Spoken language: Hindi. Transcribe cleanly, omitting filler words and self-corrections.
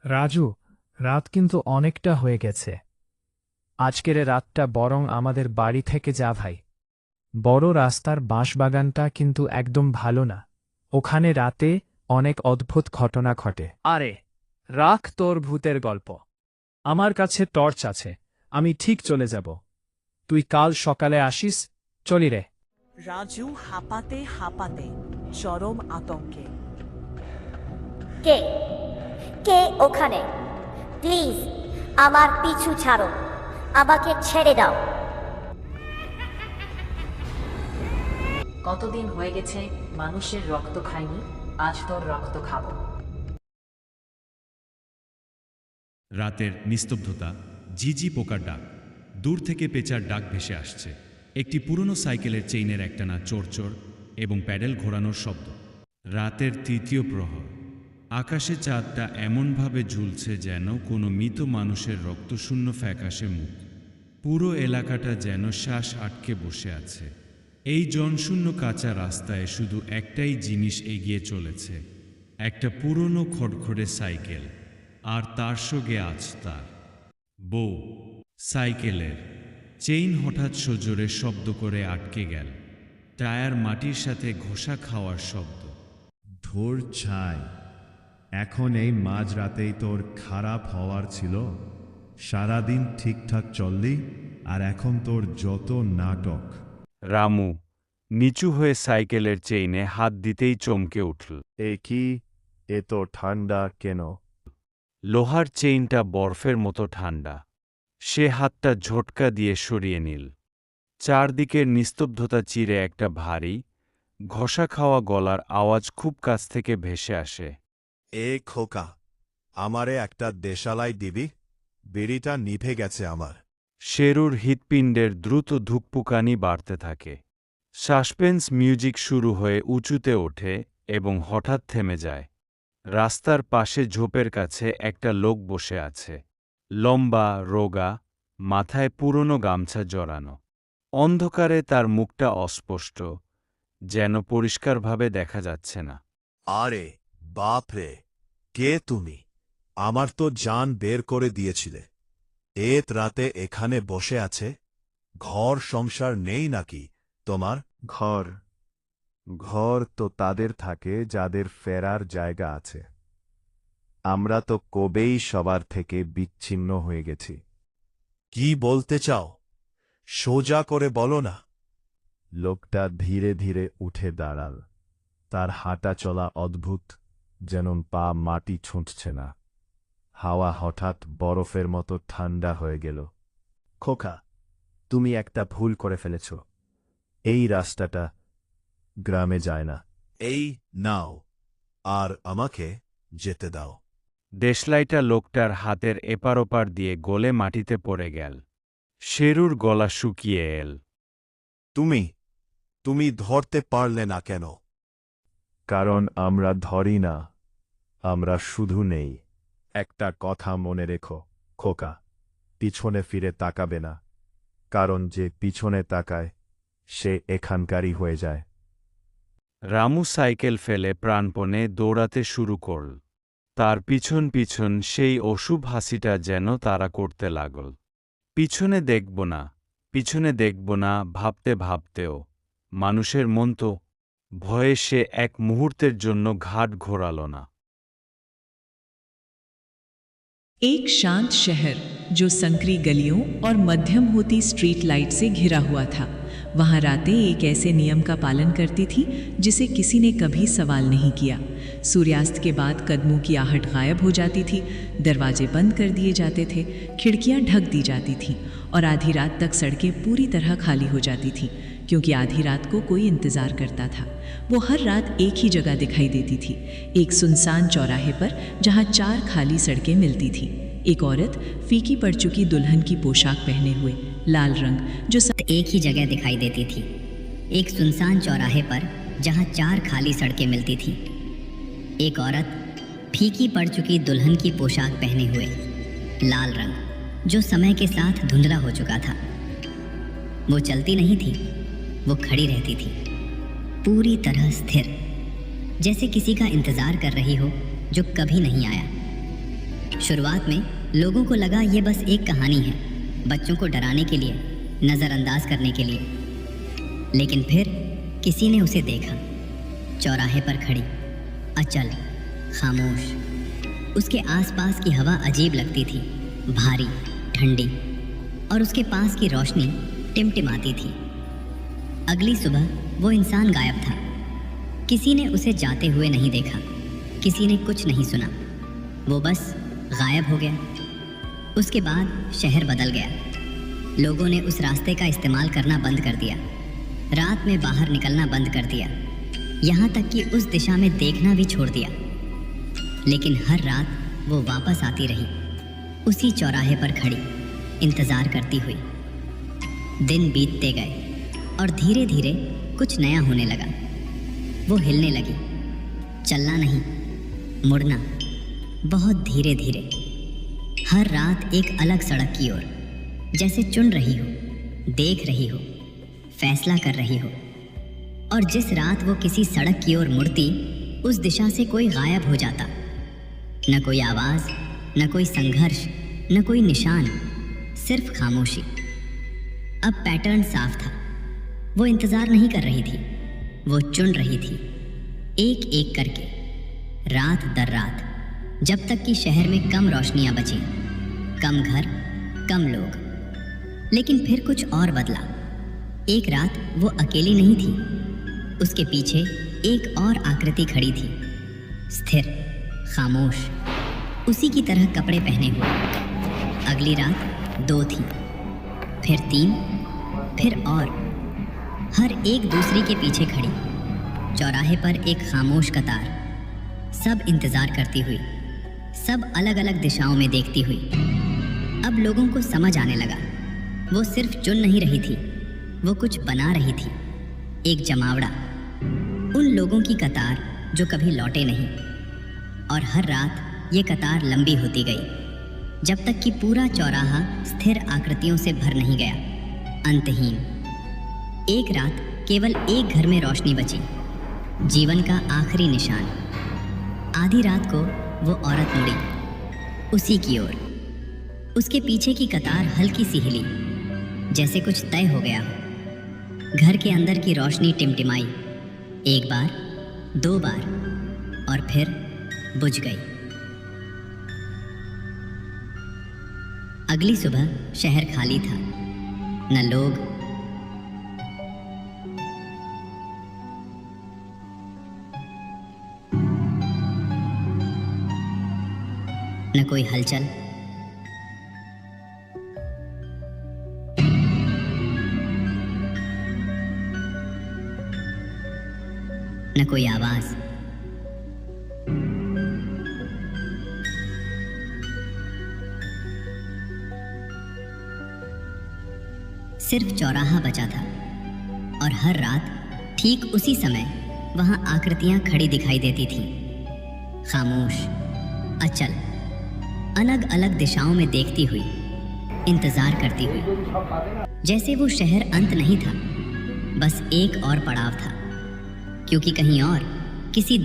রাজু, রাত কিন্তু অনেকটা হয়ে গেছে। আজকের এ রাতটা বরং আমাদের বাড়ি থেকে যা ভাই। বড় রাস্তার বাঁশবাগানটা কিন্তু একদম ভালো না। ওখানে রাতে অনেক অদ্ভুত ঘটনা ঘটে। আরে, রাখ তোর ভূতের গল্প। আমার কাছে টর্চ আছে, আমি ঠিক চলে যাব। তুই কাল সকালে আসিস। চলি রে। রাজু হাঁপাতে হাঁপাতে চরম আতঙ্কে। কে কে ওখানে? প্লিজ আমার পিছু ছাড়ো, আমাকে ছেড়ে দাও। কতদিন হয়ে গেছে মানুষের রক্ত খাইনি, আজ তোর রক্ত খাবো। রাতের নিস্তব্ধতা, ঝিঝি পোকার ডাক, দূর থেকে পেঁচার ডাক ভেসে আসছে। একটি পুরনো সাইকেলের চেইনের একটানা চোরচোর এবং প্যাডেল ঘোরানোর শব্দ। রাতের তৃতীয় প্রহর, আকাশে চাঁদটা এমনভাবে ঝুলছে যেন কোনো মৃত মানুষের রক্তশূন্য ফ্যাকাশে মুখ। পুরো এলাকাটা যেন শ্বাস আটকে বসে আছে। এই জনশূন্য কাঁচা রাস্তায় শুধু একটাই জিনিস এগিয়ে চলেছে, একটা পুরনো খড়খড়ে সাইকেল, আর তার সঙ্গে আজ তার বউ। সাইকেলের চেইন হঠাৎ সজোরে শব্দ করে আটকে গেল। টায়ার মাটির সাথে ঘষা খাওয়ার শব্দ। ধুর ছাই, এখন এই মাঝরাতেই তোর খারাপ হওয়ার ছিল? সারাদিন ঠিকঠাক চললি, আর এখন তোর যত নাটক। রামু নিচু হয়ে সাইকেলের চেইনে হাত দিতেই চমকে উঠল। এ কি, এত ঠান্ডা কেন? লোহার চেইনটা বরফের মতো ঠান্ডা। সে হাতটা ঝটকা দিয়ে সরিয়ে নিল। চারদিকের নিস্তব্ধতা চিরে একটা ভারী, ঘষা খাওয়া গলার আওয়াজ খুব কাছ থেকে ভেসে আসে। এ খোকা, আমারে একটা দেশালাই দিবি? বিড়িটা নিভে গেছে আমার। শেরুর হৃৎপিণ্ডের দ্রুত ধুকপুকানি বাড়তে থাকে। সাসপেন্স মিউজিক শুরু হয়ে উঁচুতে ওঠে এবং হঠাৎ থেমে যায়। রাস্তার পাশে ঝোপের কাছে একটা লোক বসে আছে। লম্বা, রোগা, মাথায় পুরনো গামছা জড়ানো। অন্ধকারে তার মুখটা অস্পষ্ট, যেন পরিষ্কারভাবে দেখা যাচ্ছে না। আরে বাপরে, কে তুমি? আমার তো জান বের করে দিয়েছিলে। এত রাতে এখানে বসে আছে? ঘর সংসার নেই নাকি তোমার? ঘর ঘর তো তাদের থাকে যাদের ফেরার জায়গা আছে। আমরা তো কবেই সবার থেকে বিচ্ছিন্ন হয়ে গেছি। কি বলতে চাও? সোজা করে বলো না। লোকটা ধীরে ধীরে উঠে দাঁড়াল। তার হাঁটা চলা অদ্ভুত, যেন পা মাটি ছুঁটছে না। হাওয়া হঠাৎ বরফের মতো ঠান্ডা হয়ে গেল। খোকা, তুমি একটা ভুল করে ফেলেছ। এই রাস্তাটা গ্রামে যায় না। এই নাও, আর আমাকে যেতে দাও। দেশলাইটা লোকটার হাতের এপার ওপার দিয়ে গলে মাটিতে পড়ে গেল। শেরুর গলা শুকিয়ে এল। তুমি ধরতে পারলে না কেন? কারণ আমরা ধরি না, আমরা শুধু নেই। একটা কথা মনে রেখো খোকা, পিছনে ফিরে তাকাবে না, কারণ যে পিছনে তাকায় সে এখানকারই হয়ে যায়। রামু সাইকেল ফেলে প্রাণপণে দৌড়াতে শুরু করল। তার পিছন পিছন সেই অশুভ হাসিটা যেন তাড়া করতে লাগল। পিছনে দেখব না, পিছনে দেখব না ভাবতে ভাবতেও মানুষের মন তো ভয়ে সে এক মুহূর্তের জন্য ঘাট ঘোরাল না। एक शांत शहर जो संकरी गलियों और मध्यम होती स्ट्रीट लाइट से घिरा हुआ था। वहाँ रातें एक ऐसे नियम का पालन करती थी जिसे किसी ने कभी सवाल नहीं किया। सूर्यास्त के बाद कदमों की आहट गायब हो जाती थी, दरवाजे बंद कर दिए जाते थे, खिड़कियाँ ढक दी जाती थीं और आधी रात तक सड़कें पूरी तरह खाली हो जाती थीं, क्योंकि आधी रात को कोई इंतज़ार करता था। वो हर रात एक ही जगह दिखाई देती थी, एक सुनसान चौराहे पर जहाँ 4 खाली सड़कें मिलती थीं। एक औरत फीकी पड़ चुकी दुल्हन की पोशाक पहने हुए, लाल रंग जो एक ही जगह दिखाई देती थी, एक सुनसान चौराहे पर जहाँ 4 खाली सड़कें मिलती थीं। एक औरत फीकी पड़ चुकी दुल्हन की पोशाक पहने हुए, लाल रंग जो समय के साथ धुंधला हो चुका था। वो चलती नहीं थी, वो खड़ी रहती थी, पूरी तरह स्थिर, जैसे किसी का इंतजार कर रही हो जो कभी नहीं आया। शुरुआत में लोगों को लगा ये बस एक कहानी है, बच्चों को डराने के लिए, नज़रअंदाज करने के लिए। लेकिन फिर किसी ने उसे देखा, चौराहे पर खड़ी, अचल, खामोश। उसके आसपास की हवा अजीब लगती थी, भारी, ठंडी, और उसके पास की रोशनी टिमटिमाती थी। अगली सुबह वो इंसान गायब था। किसी ने उसे जाते हुए नहीं देखा, किसी ने कुछ नहीं सुना। वो बस गायब हो गया। उसके बाद शहर बदल गया। लोगों ने उस रास्ते का इस्तेमाल करना बंद कर दिया, रात में बाहर निकलना बंद कर दिया, यहाँ तक कि उस दिशा में देखना भी छोड़ दिया। लेकिन हर रात वो वापस आती रही, उसी चौराहे पर खड़ी, इंतज़ार करती हुई। दिन बीतते गए और धीरे धीरे कुछ नया होने लगा। वो हिलने लगी, चलना नहीं, मुड़ना, बहुत धीरे धीरे। हर रात एक अलग सड़क की ओर, जैसे चुन रही हो, देख रही हो, फैसला कर रही हो। और जिस रात वो किसी सड़क की ओर मुड़ती, उस दिशा से कोई गायब हो जाता। न कोई आवाज़, न कोई संघर्ष, न कोई निशान, सिर्फ खामोशी। अब पैटर्न साफ था। वो इंतज़ार नहीं कर रही थी, वो चुन रही थी, एक एक करके, रात दर रात, जब तक कि शहर में कम रोशनियां बची, कम घर, कम लोग। लेकिन फिर कुछ और बदला। एक रात वो अकेली नहीं थी, उसके पीछे एक और आकृति खड़ी थी, स्थिर, खामोश, उसी की तरह कपड़े पहने हुए। अगली रात 2 थी, फिर 3, फिर और, हर एक दूसरी के पीछे खड़ी। चौराहे पर एक खामोश कतार, सब इंतज़ार करती हुई, सब अलग अलग दिशाओं में देखती हुई। अब लोगों को समझ आने लगा, वो सिर्फ चुन नहीं रही थी, वो कुछ बना रही थी, एक जमावड़ा। उन लोगों की कतार जो कभी लौटे नहीं। और हर रात ये कतार लंबी होती गई, जब तक कि पूरा चौराहा स्थिर आकृतियों से भर नहीं गया, अंतहीन। एक रात केवल एक घर में रोशनी बची, जीवन का आखिरी निशान। आधी रात को वो औरत मुड़ी, उसी की ओर। उसके पीछे की कतार हल्की सी हिली, जैसे कुछ तय हो गया हो। घर के अंदर की रोशनी टिमटिमाई, एक बार, 2 बार, और फिर बुझ गई। अगली सुबह शहर खाली था, न लोग, न कोई हलचल। न कोई आवाज। सिर्फ चौराहा बचा था, और हर रात ठीक उसी समय वहां आकृतियां खड़ी दिखाई देती थीं, खामोश, अचल, अलग अलग दिशाओं में देखती हुई, इंतजार करती हुई। जैसे वो शहर अंत नहीं था, बस एक और पड़ाव था, क्योंकि कहीं और, किसी